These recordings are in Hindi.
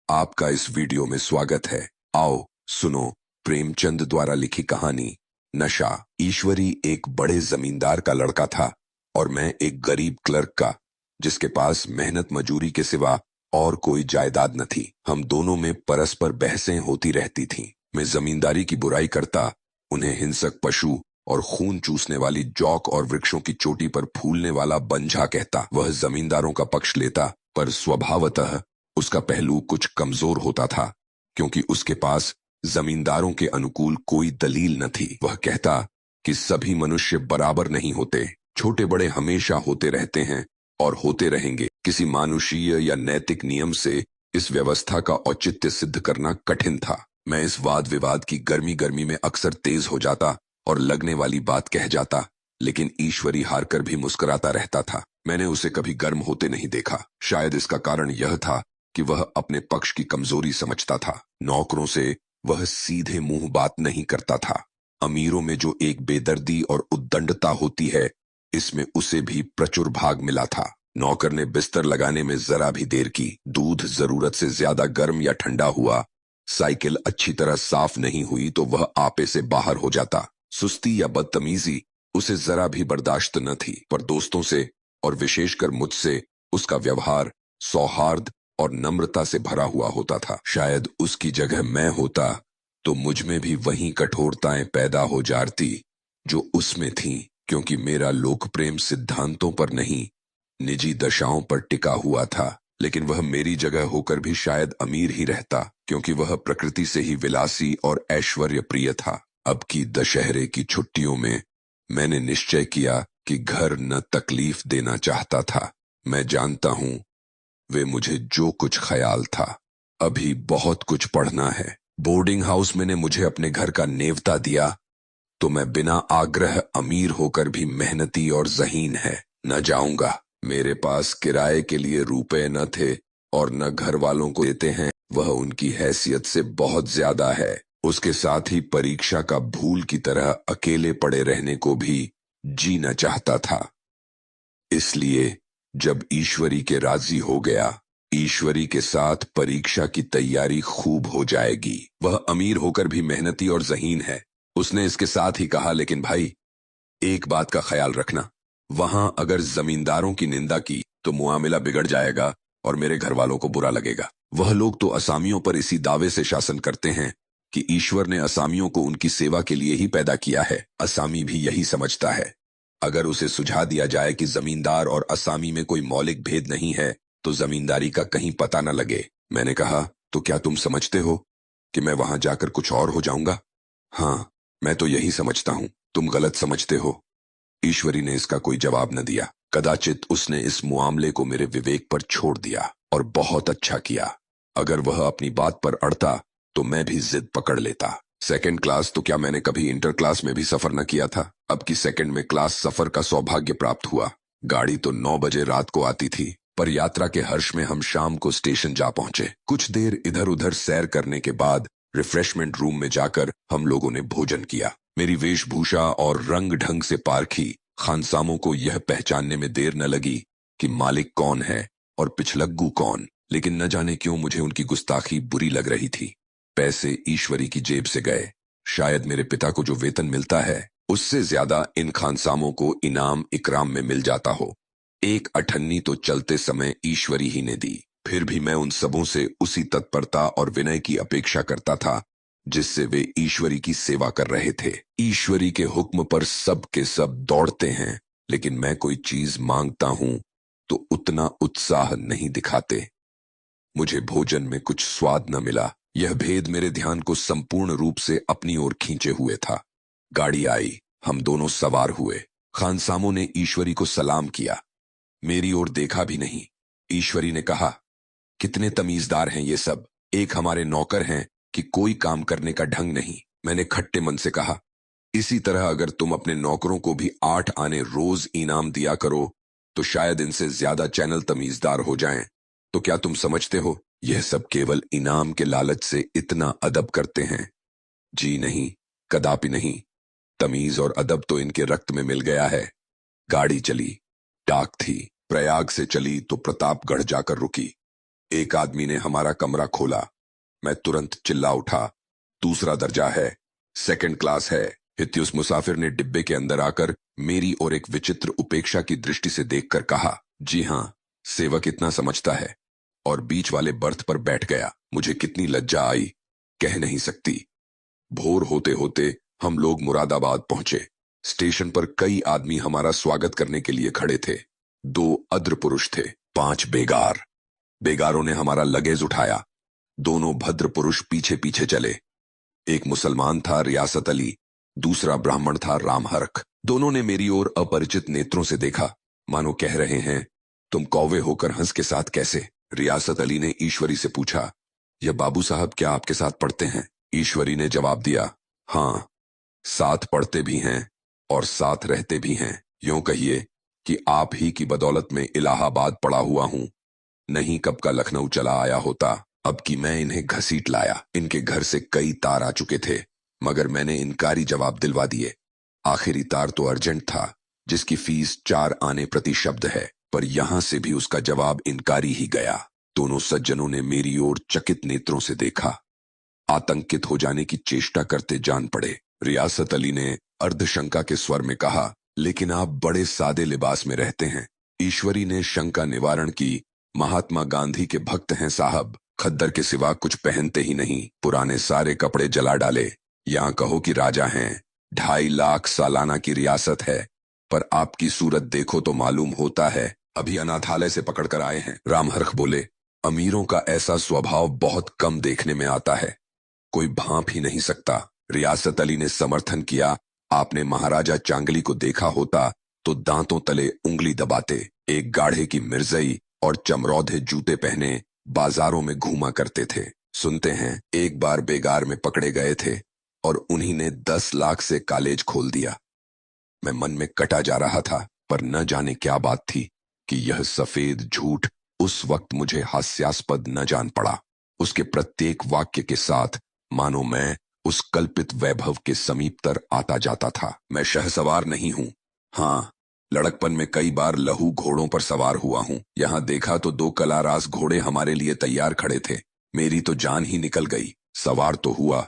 आपका इस वीडियो में स्वागत है। आओ सुनो प्रेमचंद द्वारा लिखी कहानी नशा। ईश्वरी एक बड़े जमींदार का लड़का था और मैं एक गरीब क्लर्क का, जिसके पास मेहनत मजूरी के सिवा और कोई जायदाद न थी। हम दोनों में परस्पर बहसें होती रहती थीं। मैं जमींदारी की बुराई करता, उन्हें हिंसक पशु और खून चूसने वाली जौक और वृक्षों की चोटी पर फूलने वाला बंझा कहता। वह जमींदारों का पक्ष लेता, पर स्वभावतः उसका पहलू कुछ कमजोर होता था, क्योंकि उसके पास जमींदारों के अनुकूल कोई दलील न थी। वह कहता कि सभी मनुष्य बराबर नहीं होते, छोटे बड़े हमेशा होते रहते हैं और होते रहेंगे। किसी मानुषीय या नैतिक नियम से इस व्यवस्था का औचित्य सिद्ध करना कठिन था। मैं इस वाद विवाद की गर्मी गर्मी में अक्सर तेज हो जाता और लगने वाली बात कह जाता, लेकिन ईश्वरी हारकर भी मुस्कुराता रहता था। मैंने उसे कभी गर्म होते नहीं देखा। शायद इसका कारण यह था कि वह अपने पक्ष की कमजोरी समझता था। नौकरों से वह सीधे मुंह बात नहीं करता था। अमीरों में जो एक बेदर्दी और उद्दंडता होती है, इसमें उसे भी प्रचुर भाग मिला था। नौकर ने बिस्तर लगाने में जरा भी देर की, दूध जरूरत से ज्यादा गर्म या ठंडा हुआ, साइकिल अच्छी तरह साफ नहीं हुई तो वह आपे से बाहर हो जाता। सुस्ती या बदतमीजी उसे जरा भी बर्दाश्त न थी, पर दोस्तों से और विशेषकर मुझसे उसका व्यवहार सौहार्द और नम्रता से भरा हुआ होता था। शायद उसकी जगह मैं होता तो मुझ में भी वही कठोरताएं पैदा हो जाती जो उसमें थीं, क्योंकि मेरा लोक प्रेम सिद्धांतों पर नहीं, निजी दशाओं पर टिका हुआ था। लेकिन वह मेरी जगह होकर भी शायद अमीर ही रहता, क्योंकि वह प्रकृति से ही विलासी और ऐश्वर्य प्रिय था। अब की दशहरे की छुट्टियों में मैंने निश्चय किया कि घर न तकलीफ देना चाहता था। मैं जानता हूं वे मुझे जो कुछ ख्याल था। अभी बहुत कुछ पढ़ना है। बोर्डिंग हाउस में ने मुझे अपने घर का नेवता दिया तो मैं बिना आग्रह अमीर होकर भी मेहनती और ज़हीन है न जाऊंगा। मेरे पास किराए के लिए रुपए न थे और न घर वालों को देते हैं, वह उनकी हैसियत से बहुत ज्यादा है। उसके साथ ही परीक्षा का भूल की तरह अकेले पड़े रहने को भी जीना चाहता था। इसलिए जब ईश्वरी के राजी हो गया, ईश्वरी के साथ परीक्षा की तैयारी खूब हो जाएगी। वह अमीर होकर भी मेहनती और ज़हीन है, उसने इसके साथ ही कहा। लेकिन भाई, एक बात का ख्याल रखना, वहां अगर जमींदारों की निंदा की तो मुआमिला बिगड़ जाएगा और मेरे घर वालों को बुरा लगेगा। वह लोग तो असामियों पर इसी दावे से शासन करते हैं कि ईश्वर ने असामियों को उनकी सेवा के लिए ही पैदा किया है। असामी भी यही समझता है। अगर उसे सुझा दिया जाए कि जमींदार और असामी में कोई मौलिक भेद नहीं है तो जमींदारी का कहीं पता न लगे। मैंने कहा, तो क्या तुम समझते हो कि मैं वहां जाकर कुछ और हो जाऊंगा? हाँ, मैं तो यही समझता हूं। तुम गलत समझते हो। ईश्वरी ने इसका कोई जवाब न दिया। कदाचित उसने इस मुआमले को मेरे विवेक पर छोड़ दिया, और बहुत अच्छा किया। अगर वह अपनी बात पर अड़ता तो मैं भी जिद पकड़ लेता। सेकंड क्लास तो क्या, मैंने कभी इंटर क्लास में भी सफर न किया था। अब की सेकंड में क्लास सफर का सौभाग्य प्राप्त हुआ। गाड़ी तो 9 बजे रात को आती थी, पर यात्रा के हर्ष में हम शाम को स्टेशन जा पहुंचे। कुछ देर इधर उधर सैर करने के बाद रिफ्रेशमेंट रूम में जाकर हम लोगों ने भोजन किया। मेरी वेशभूषा और रंग ढंग से पारखी खानसामों को यह पहचानने में देर न लगी कि मालिक कौन है और पिछलग्गू कौन। लेकिन न जाने क्यों मुझे उनकी गुस्ताखी बुरी लग रही थी। पैसे ईश्वरी की जेब से गए। शायद मेरे पिता को जो वेतन मिलता है उससे ज्यादा इन खानसामों को इनाम इकराम में मिल जाता हो। एक अठन्नी तो चलते समय ईश्वरी ही ने दी। फिर भी मैं उन सबों से उसी तत्परता और विनय की अपेक्षा करता था जिससे वे ईश्वरी की सेवा कर रहे थे। ईश्वरी के हुक्म पर सब के सब दौड़ते हैं, लेकिन मैं कोई चीज मांगता हूं तो उतना उत्साह नहीं दिखाते। मुझे भोजन में कुछ स्वाद न मिला। यह भेद मेरे ध्यान को संपूर्ण रूप से अपनी ओर खींचे हुए था। गाड़ी आई, हम दोनों सवार हुए। खानसामों ने ईश्वरी को सलाम किया, मेरी ओर देखा भी नहीं। ईश्वरी ने कहा, कितने तमीजदार हैं ये सब। एक हमारे नौकर हैं कि कोई काम करने का ढंग नहीं। मैंने खट्टे मन से कहा, इसी तरह अगर तुम अपने नौकरों को भी 8 आने रोज इनाम दिया करो तो शायद इनसे ज्यादा चैनल तमीजदार हो जाएं। तो क्या तुम समझते हो यह सब केवल इनाम के लालच से इतना अदब करते हैं? जी नहीं, कदापि नहीं। तमीज और अदब तो इनके रक्त में मिल गया है। गाड़ी चली। डाक थी। प्रयाग से चली तो प्रतापगढ़ जाकर रुकी। एक आदमी ने हमारा कमरा खोला। मैं तुरंत चिल्ला उठा, दूसरा दर्जा है, सेकंड क्लास है। हित्युस मुसाफिर ने डिब्बे के अंदर आकर मेरी और एक विचित्र उपेक्षा की दृष्टि से देखकर कहा, जी हां, सेवक इतना समझता है, और बीच वाले बर्थ पर बैठ गया। मुझे कितनी लज्जा आई, कह नहीं सकती। भोर होते होते हम लोग मुरादाबाद पहुंचे। स्टेशन पर कई आदमी हमारा स्वागत करने के लिए खड़े थे। 2 अद्र पुरुष थे, 5 बेगार। बेगारों ने हमारा लगेज उठाया। दोनों भद्र पुरुष पीछे पीछे चले। एक मुसलमान था, रियासत अली। दूसरा ब्राह्मण था, रामहरख। दोनों ने मेरी ओर अपरिचित नेत्रों से देखा, मानो कह रहे हैं, तुम कौवे होकर हंस के साथ कैसे? रियासत अली ने ईश्वरी से पूछा, यह बाबू साहब क्या आपके साथ पढ़ते हैं? ईश्वरी ने जवाब दिया, हाँ, साथ पढ़ते भी हैं और साथ रहते भी हैं। यूं कहिए कि आप ही की बदौलत में इलाहाबाद पड़ा हुआ हूं, नहीं कब का लखनऊ चला आया होता। अब कि मैं इन्हें घसीट लाया। इनके घर से कई तार आ चुके थे, मगर मैंने इनकारी जवाब दिलवा दिए। आखिरी तार तो अर्जेंट था, जिसकी फीस 4 आने प्रति शब्द है, पर यहां से भी उसका जवाब इनकारी ही गया। दोनों सज्जनों ने मेरी ओर चकित नेत्रों से देखा, आतंकित हो जाने की चेष्टा करते जान पड़े। रियासत अली ने अर्धशंका के स्वर में कहा, लेकिन आप बड़े सादे लिबास में रहते हैं। ईश्वरी ने शंका निवारण की, महात्मा गांधी के भक्त हैं साहब, खद्दर के सिवा कुछ पहनते ही नहीं, पुराने सारे कपड़े जला डाले। यहां कहो कि राजा हैं, 2.5 लाख सालाना की रियासत है, पर आपकी सूरत देखो तो मालूम होता है अभी अनाथालय से पकड़ कर आए हैं। रामहरख बोले, अमीरों का ऐसा स्वभाव बहुत कम देखने में आता है, कोई भांप ही नहीं सकता। रियासत अली ने समर्थन किया, आपने महाराजा चांगली को देखा होता तो दांतों तले उंगली दबाते। एक गाढ़े की मिर्जई और चमरौधे जूते पहने बाजारों में घूमा करते थे। सुनते हैं एक बार बेगार में पकड़े गए थे और उन्हीं ने 10 लाख से कॉलेज खोल दिया। मैं मन में कटा जा रहा था, पर न जाने क्या बात थी कि यह सफेद झूठ उस वक्त मुझे हास्यास्पद न जान पड़ा। उसके प्रत्येक वाक्य के साथ मानो मैं उस कल्पित वैभव के समीपतर आता जाता था। मैं शहसवार नहीं हूं। हाँ, लड़कपन में कई बार लहू घोड़ों पर सवार हुआ हूं। यहां देखा तो 2 कलारास घोड़े हमारे लिए तैयार खड़े थे। मेरी तो जान ही निकल गई। सवार तो हुआ,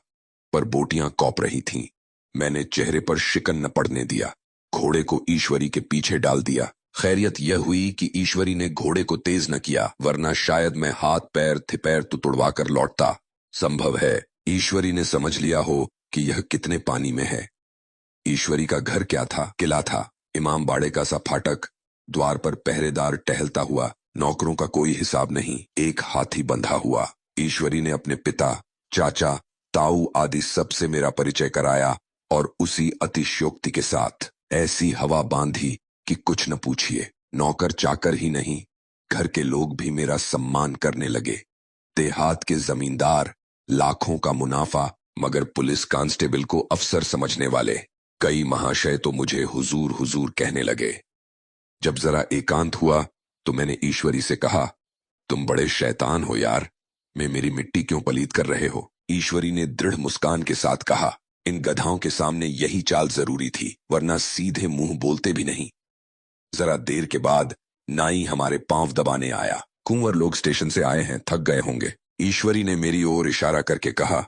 पर बोटियां कौप रही थीं। मैंने चेहरे पर शिकन न पड़ने दिया, घोड़े को ईश्वरी के पीछे डाल दिया। खैरियत यह हुई कि ईश्वरी ने घोड़े को तेज न किया, वरना शायद मैं हाथ पैर थिपैर तो तुड़वा कर लौटता। संभव है ईश्वरी ने समझ लिया हो कि यह कितने पानी में है। ईश्वरी का घर क्या था? किला था। इमाम बाड़े का सा फाटक, द्वार पर पहरेदार टहलता हुआ, नौकरों का कोई हिसाब नहीं, एक हाथी बंधा हुआ। ईश्वरी ने अपने पिता, चाचा, ताऊ आदि सबसे मेरा परिचय कराया, और उसी अतिशयोक्ति के साथ ऐसी हवा बांधी कि कुछ न पूछिए। नौकर चाकर ही नहीं, घर के लोग भी मेरा सम्मान करने लगे। देहात के जमींदार, लाखों का मुनाफा, मगर पुलिस कांस्टेबल को अफसर समझने वाले कई महाशय तो मुझे हुजूर हुजूर कहने लगे। जब जरा एकांत हुआ तो मैंने ईश्वरी से कहा, तुम बड़े शैतान हो यार, मैं मेरी मिट्टी क्यों पलीत कर रहे हो? ईश्वरी ने दृढ़ मुस्कान के साथ कहा, इन गधाओं के सामने यही चाल जरूरी थी, वरना सीधे मुंह बोलते भी नहीं। जरा देर के बाद नाई हमारे पांव दबाने आया। कुंवर लोग स्टेशन से आए हैं, थक गए होंगे। ईश्वरी ने मेरी ओर इशारा करके कहा,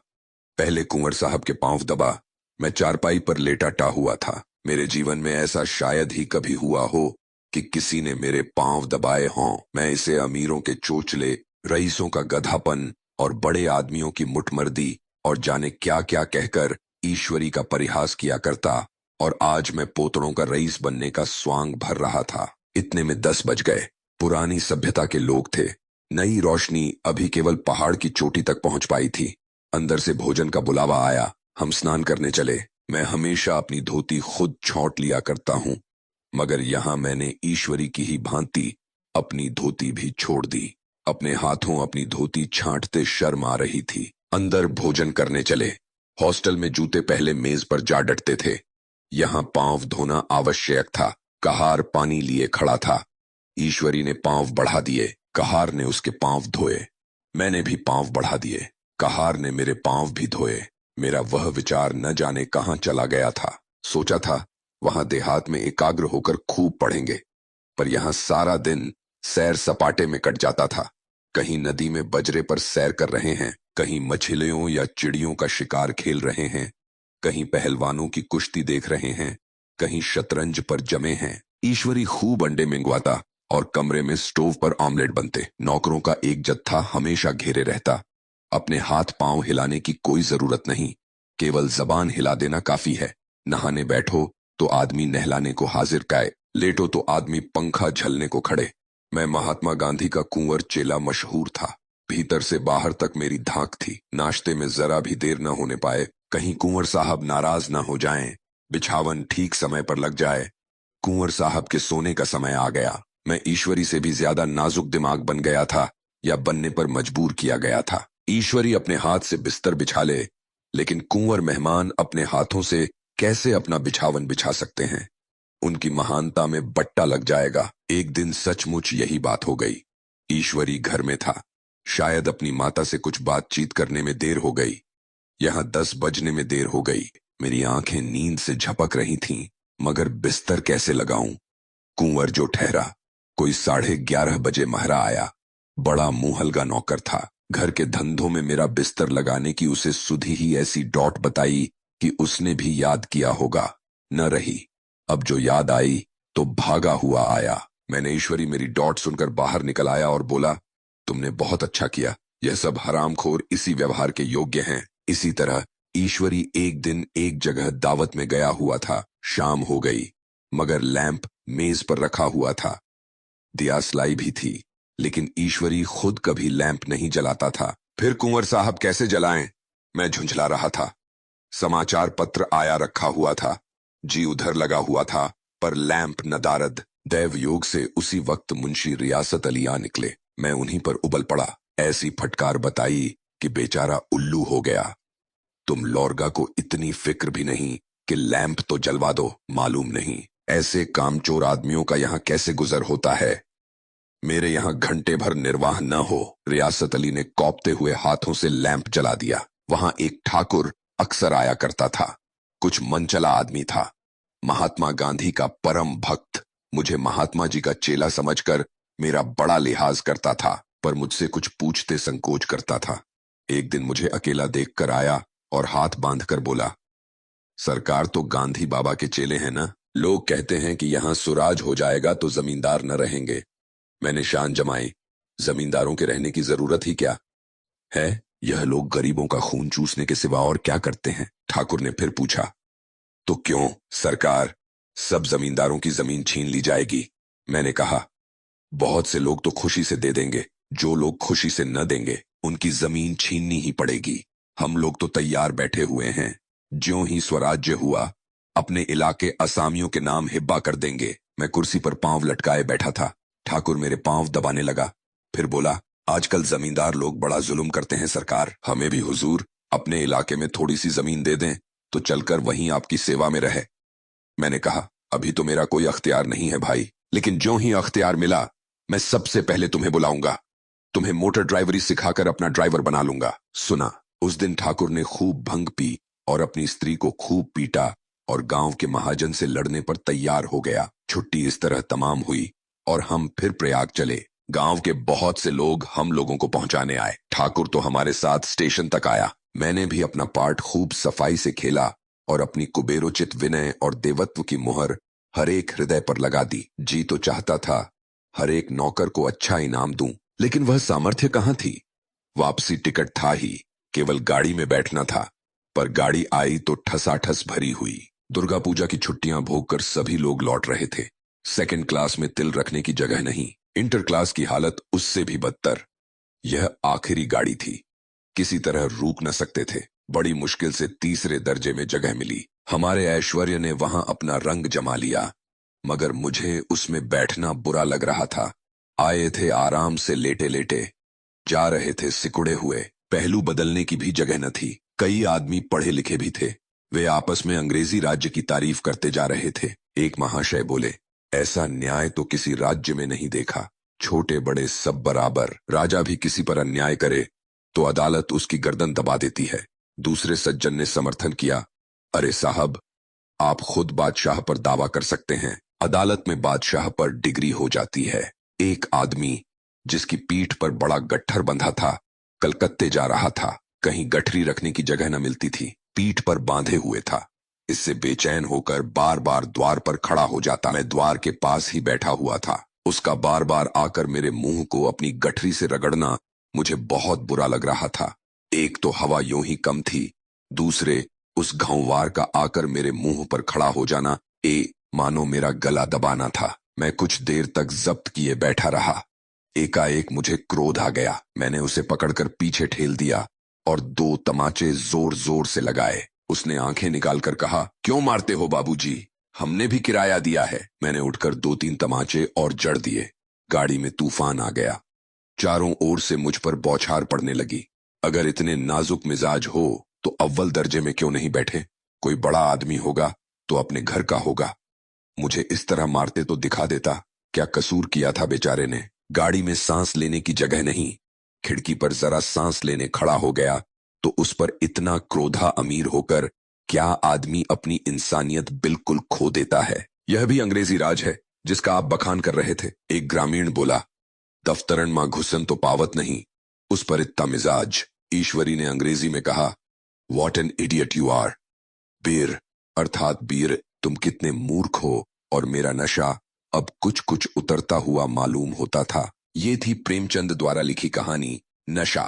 पहले कुंवर साहब के पांव दबा। मैं चारपाई पर लेटा हुआ था। मेरे जीवन में ऐसा शायद ही कभी हुआ हो कि किसी ने मेरे पांव दबाए हों। मैं इसे अमीरों के चोचले, रईसों का गधापन और बड़े आदमियों की मुठमर्दी और जाने क्या क्या कहकर ईश्वरी का परिहास किया करता, और आज मैं पोतड़ों का रईस बनने का स्वांग भर रहा था। इतने में 10 बज गए। पुरानी सभ्यता के लोग थे। नई रोशनी अभी केवल पहाड़ की चोटी तक पहुंच पाई थी। अंदर से भोजन का बुलावा आया। हम स्नान करने चले। मैं हमेशा अपनी धोती खुद छौंट लिया करता हूं, मगर यहां मैंने ईश्वरी की ही भांति अपनी धोती भी छोड़ दी। अपने हाथों अपनी धोती छांटते शर्म आ रही थी। अंदर भोजन करने चले। हॉस्टल में जूते पहले मेज पर जा डटते थे, यहां पांव धोना आवश्यक था। कहार पानी लिए खड़ा था। ईश्वरी ने पांव बढ़ा दिए, कहार ने उसके पांव धोए। मैंने भी पांव बढ़ा दिए, कहार ने मेरे पांव भी धोए। मेरा वह विचार न जाने कहां चला गया था। सोचा था वहां देहात में एकाग्र होकर खूब पढ़ेंगे, पर यहां सारा दिन सैर सपाटे में कट जाता था। कहीं नदी में बजरे पर सैर कर रहे हैं, कहीं मछलियों या चिड़ियों का शिकार खेल रहे हैं, कहीं पहलवानों की कुश्ती देख रहे हैं, कहीं शतरंज पर जमे हैं। ईश्वरी खूब अंडे मंगवाता और कमरे में स्टोव पर ऑमलेट बनते। नौकरों का एक जत्था हमेशा घेरे रहता। अपने हाथ पांव हिलाने की कोई जरूरत नहीं, केवल जबान हिला देना काफी है। नहाने बैठो तो आदमी नहलाने को हाजिर काए, लेटो तो आदमी पंखा झलने को खड़े। मैं महात्मा गांधी का कुंवर चेला मशहूर था। भीतर से बाहर तक मेरी धाक थी। नाश्ते में जरा भी देर न होने पाए, कहीं कुंवर साहब नाराज न हो जाएं, बिछावन ठीक समय पर लग जाए। कुंवर साहब के सोने का समय आ गया। मैं ईश्वरी से भी ज्यादा नाजुक दिमाग बन गया था, या बनने पर मजबूर किया गया था। ईश्वरी अपने हाथ से बिस्तर बिछा ले, लेकिन कुंवर मेहमान अपने हाथों से कैसे अपना बिछावन बिछा सकते हैं? उनकी महानता में बट्टा लग जाएगा। एक दिन सचमुच यही बात हो गई। ईश्वरी घर में था। शायद अपनी माता से कुछ बातचीत करने में देर हो गई। यहां 10 बजने में देर हो गई। मेरी आंखें नींद से झपक रही थीं, मगर बिस्तर कैसे लगाऊं? कुंवर जो ठहरा। कोई 11:30 बजे महरा आया। बड़ा मुंहलगा नौकर था। घर के धंधों में मेरा बिस्तर लगाने की उसे सुधी ही ऐसी डॉट बताई कि उसने भी याद किया होगा। न रही। अब जो याद आई तो भागा हुआ आया। मैंने ईश्वरी मेरी डॉट सुनकर बाहर निकल आया और बोला, तुमने बहुत अच्छा किया। यह सब हरामखोर इसी व्यवहार के योग्य हैं। इसी तरह ईश्वरी एक दिन एक जगह दावत में गया हुआ था। शाम हो गई, मगर लैंप मेज पर रखा हुआ था। दियासलाई भी थी, लेकिन ईश्वरी खुद कभी लैंप नहीं जलाता था। फिर कुंवर साहब कैसे जलाएं? मैं झुंझला रहा था। समाचार पत्र आया रखा हुआ था। जी उधर लगा हुआ था, पर लैंप नदारद। दैव योग से उसी वक्त मुंशी रियासत अली आ निकले। मैं उन्हीं पर उबल पड़ा। ऐसी फटकार बताई कि बेचारा उल्लू हो गया। तुम लौरगा को इतनी फिक्र भी नहीं कि लैंप तो जलवा दो? मालूम नहीं ऐसे कामचोर आदमियों का यहाँ कैसे गुजर होता है। मेरे यहाँ घंटे भर निर्वाह न हो। रियासत अली ने कौपते हुए हाथों से लैंप जला दिया। वहां एक ठाकुर अक्सर आया करता था। कुछ मनचला आदमी था। महात्मा गांधी का परम भक्त। मुझे महात्मा जी का चेला समझकर मेरा बड़ा लिहाज करता था, पर मुझसे कुछ पूछते संकोच करता था। एक दिन मुझे अकेला देखकर आया और हाथ बांधकर बोला, सरकार तो गांधी बाबा के चेले हैं ना? लोग कहते हैं कि यहां सुराज हो जाएगा तो जमींदार न रहेंगे। मैंने शान जमाई, जमींदारों के रहने की जरूरत ही क्या है? यह लोग गरीबों का खून चूसने के सिवा और क्या करते हैं? ठाकुर ने फिर पूछा, तो क्यों सरकार, सब जमींदारों की जमीन छीन ली जाएगी? मैंने कहा, बहुत से लोग तो खुशी से दे देंगे, जो लोग खुशी से न देंगे उनकी जमीन छीननी ही पड़ेगी। हम लोग तो तैयार बैठे हुए हैं। ज्यों ही स्वराज्य हुआ, अपने इलाके असामियों के नाम हिब्बा कर देंगे। मैं कुर्सी पर पांव लटकाए बैठा था। ठाकुर मेरे पांव दबाने लगा। फिर बोला, आजकल जमींदार लोग बड़ा जुल्म करते हैं सरकार। हमें भी हुजूर अपने इलाके में थोड़ी सी जमीन दे दें तो चलकर वहीं आपकी सेवा में रहे। मैंने कहा, अभी तो मेरा कोई अख्तियार नहीं है भाई, लेकिन ज्यों ही अख्तियार मिला मैं सबसे पहले तुम्हें बुलाऊंगा। तुम्हें मोटर ड्राइवरी सिखाकर अपना ड्राइवर बना लूंगा। सुना, उस दिन ठाकुर ने खूब भंग पी और अपनी स्त्री को खूब पीटा और गांव के महाजन से लड़ने पर तैयार हो गया। छुट्टी इस तरह तमाम हुई और हम फिर प्रयाग चले। गांव के बहुत से लोग हम लोगों को पहुंचाने आए। ठाकुर तो हमारे साथ स्टेशन तक आया। मैंने भी अपना पार्ट खूब सफाई से खेला और अपनी कुबेरोचित विनय और देवत्व की मुहर हर एक हृदय पर लगा दी। जी तो चाहता था हर एक नौकर को अच्छा इनाम दूं, लेकिन वह सामर्थ्य कहां थी? वापसी टिकट था ही, केवल गाड़ी में बैठना था। पर गाड़ी आई तो ठसाठस भरी हुई। दुर्गा पूजा की छुट्टियां भोगकर सभी लोग लौट रहे थे। सेकंड क्लास में तिल रखने की जगह नहीं। इंटर क्लास की हालत उससे भी बदतर। यह आखिरी गाड़ी थी। किसी तरह रुक न सकते थे। बड़ी मुश्किल से तीसरे दर्जे में जगह मिली। हमारे ऐश्वर्य ने वहां अपना रंग जमा लिया, मगर मुझे उसमें बैठना बुरा लग रहा था। आए थे आराम से लेटे लेटे, जा रहे थे सिकुड़े हुए। पहलू बदलने की भी जगह न थी। कई आदमी पढ़े लिखे भी थे। वे आपस में अंग्रेजी राज्य की तारीफ करते जा रहे थे। एक महाशय बोले, ऐसा न्याय तो किसी राज्य में नहीं देखा। छोटे बड़े सब बराबर। राजा भी किसी पर अन्याय करे तो अदालत उसकी गर्दन दबा देती है। दूसरे सज्जन ने समर्थन किया, अरे साहब, आप खुद बादशाह पर दावा कर सकते हैं, अदालत में बादशाह पर डिग्री हो जाती है। एक आदमी जिसकी पीठ पर बड़ा गट्ठर बंधा था, कलकत्ते जा रहा था। कहीं गठरी रखने की जगह न मिलती थी, पीठ पर बांधे हुए था। इससे बेचैन होकर बार बार द्वार पर खड़ा हो जाता। मैं द्वार के पास ही बैठा हुआ था। उसका बार बार आकर मेरे मुंह को अपनी गठरी से रगड़ना मुझे बहुत बुरा लग रहा था। एक तो हवा यूं ही कम थी, दूसरे उस घाववार का आकर मेरे मुंह पर खड़ा हो जाना मानो मेरा गला दबाना था। मैं कुछ देर तक जब्त किए बैठा रहा। एकाएक मुझे क्रोध आ गया। मैंने उसे पकड़कर पीछे ठेल दिया और 2 तमाचे जोर जोर से लगाए। उसने आंखें निकालकर कहा, क्यों मारते हो बाबूजी? हमने भी किराया दिया है। मैंने उठकर 2-3 तमाचे और जड़ दिए। गाड़ी में तूफान आ गया। चारों ओर से मुझ पर बौछार पड़ने लगी। अगर इतने नाजुक मिजाज हो तो अव्वल दर्जे में क्यों नहीं बैठे? कोई बड़ा आदमी होगा तो अपने घर का होगा। मुझे इस तरह मारते तो दिखा देता। क्या कसूर किया था बेचारे ने? गाड़ी में सांस लेने की जगह नहीं। खिड़की पर जरा सांस लेने खड़ा हो गया तो उस पर इतना क्रोधा अमीर होकर क्या आदमी अपनी इंसानियत बिल्कुल खो देता है? यह भी अंग्रेजी राज है जिसका आप बखान कर रहे थे, एक ग्रामीण बोला। दफ्तरन मां घुसन तो पावत नहीं, उस पर इतना मिजाज। ईश्वरी ने अंग्रेजी में कहा, what an idiot you are. बीर अर्थात बीर, तुम कितने मूर्ख हो। और मेरा नशा अब कुछ कुछ उतरता हुआ मालूम होता था। ये थी प्रेमचंद द्वारा लिखी कहानी नशा।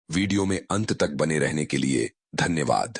वीडियो में अंत तक बने रहने के लिए धन्यवाद।